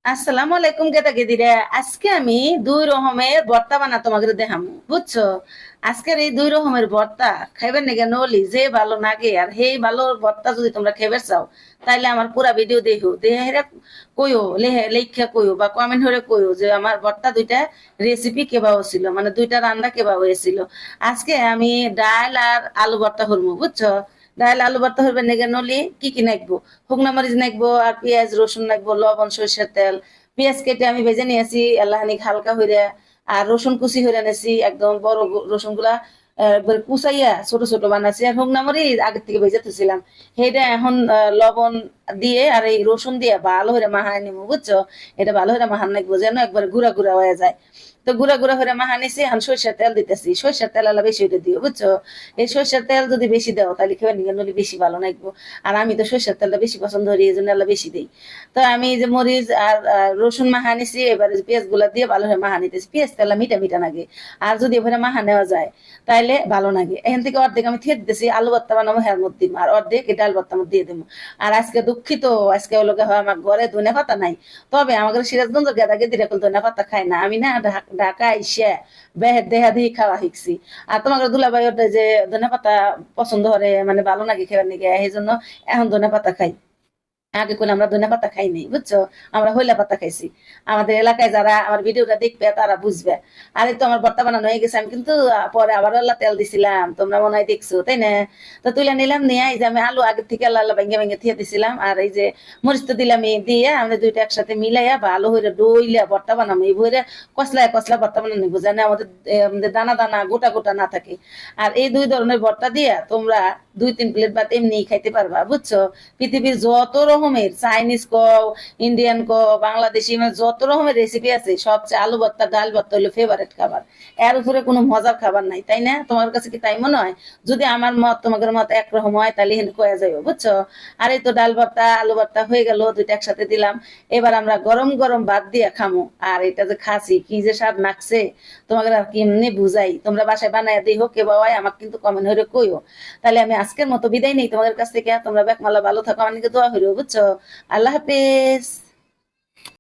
আসসালামু আলাইকুম গেদা গেদিরা। আজকে আমি দুই রকমের ভর্তা বানা তোমাকে দেখামু, বুঝছো? আজকের এই দুই রকমের ভর্তা খাইবেন নাকি নলি যে ভালো লাগে, আর সেই ভালো ভর্তা যদি তোমরা খাইবে চাও তাইলে আমার পুরা ভিডিও দেখো, দেখে কইও, লেখা কইও বা কমেন্ট করে কইও যে আমার ভর্তা দুইটা রেসিপি কেবা হয়েছিল, মানে দুইটা রান্না কেবা হয়েছিল। আজকে আমি ডাল আর আলু ভর্তা করবো, বুঝছো? ডাল আলু ভর্তা হইবে নেগে নলি কি কি নাকবো, শুকনা মরিচ নাকবো, আর পেঁয়াজ রসুন নাকবো, লবণ সরিষার তেল। পেঁয়াজ কেটে আমি ভেজে নিয়েছি আল্লাহানি হালকা হইরে। আর রসুন কুচি হইরে নেছি, একদম বড় রসুন গুলা একবার কুচাইয়া ছোট ছোট বানাইছি। আর শুকনা মরিচ আগের থেকে ভেজে তুলছিলাম, সেইটা এখন লবণ দিয়ে আর এই রসুন দিয়ে ভালো হইরে মাহায় নিবো, বুঝছো? এটা ভালো হইরে মাহান নাকবো যেন একবার গুড়া গুড়া হয়ে যায়। তো গুঁড়া গুঁড়া করে মাখা নিছি, এখন সরিষার তেল দিতেছি। সরিষার তেল আলা বেশি হইতে দিও, বুঝছো? এই সরিষার তেল যদি বেশি দাও তাহলে খেয়ে নিয়ে নলি বেশি ভালো লাগবো। আর আমি তো সরিষার তেলটা বেশি পছন্দ করি, এই জন্য আলা বেশি দিই। তো আমি যে মরিচ আর রসুন মাখা নিছি, এবারে পেঁয়াজ গুলা দিয়ে ভালো করে মাখা নিতেছি। পেঁয়াজ তেলা মিঠা মিঠা লাগে, আর যদি এবারে মাখা নেওয়া যায় তাইলে ভালো লাগে। এখান থেকে অর্ধেক আমি থেয়ে দিতেছি, আলু ভর্তা বানাবো হ্যার মধ্যে দিবো, আর অর্ধেক এই ডাল ভর্তার মধ্যে দিয়ে দেবো। আর আজকে দুঃখিত, আজকে ওই লোকে হয় আমার ঘরে ধনে পাতা নাই। তবে আমাদের সিরাজগঞ্জ গেদা গেদি এখন ধনে পাতা খায় না। আমি না ঢাকা আইসা বেহের দেহা দিয়ে খাওয়া শিখছি। আর তোমাকে দুলাভাই ওটা যে ধনে পাতা পছন্দ করে, মানে ভালো লাগে খেবার নিকে, এই জন্য এখন ধনে পাতা খাই। আগে করে আমরা ধনে পাতা খাই নাই, বুঝছো? আমরা হইলা পাতা খাইছি। আমাদের এলাকায় যারা আমার ভিডিওটা দেখবে তারা বুঝবে। আর এই তো আমার ভর্তা বানানো হয়ে গেছে, আমি কিন্তু পরে আবার আল্লাহ তেল দিছিলাম, তোমরা মনে হয় দেখছো, তাই না? তো তুইলা নিলাম নিয়ে এই যে আমি আলু আগে থেকে আল্লাহ আল্লাহ ভেঙে ভেঙে থিয়ে দিছিলাম, আর এই যে মরিচ তো দিলাম, এই দিয়ে আমাদের দুইটা একসাথে মিলাইয়া ভালো হইলে ডইলা ভর্তা বানাবো। এই ভরে কসলা কসলা ভর্তা বানানো নিবো, জানে আমাদের দানা দানা গোটা গোটা না থাকে। আর এই দুই ধরনের ভর্তা দিয়া তোমরা 2-3 প্লেট ভাত এমনি খাইতে পারবা, বুঝছো? পৃথিবীর যত রকমের চাইনিজ কও, ইন্ডিয়ান কও, বাংলাদেশি, মানে যত রকমের রেসিপি আছে সবচেয়ে আলু ভর্তা ডাল ভর্তা হলো ফেভারিট খাবার। এর উপরে কোনো মজার খাবার নাই, তাই না? তোমার কাছে কি তাই মনে হয়? যদি আমার মত তোমাদের মত একরকম হয় তাহলে হেন কয়ে যাইও, বুঝছো? আর এই তো ডাল ভর্তা আলু ভর্তা হয়ে গেল, দুইটা একসাথে দিলাম। এবার আমরা গরম গরম ভাত দিয়ে খামো। আর এটা যে খাসি কি যে স্বাদ নাকছে, তোমাদের আর কেমনি বুঝাই। তোমরা বাসায় বানায় দিই হোক কেবা হয়, আমাকে কিন্তু কমেন্ট হয়ে কইও। তাহলে আমি আজকের মতো বিদায় নেই তোমাদের কাছ থেকে। তোমরা বেকমালা ভালো থাকো, আমার নিকে দোয়া হইলো, বুঝছো? আল্লাহ হাফেজ।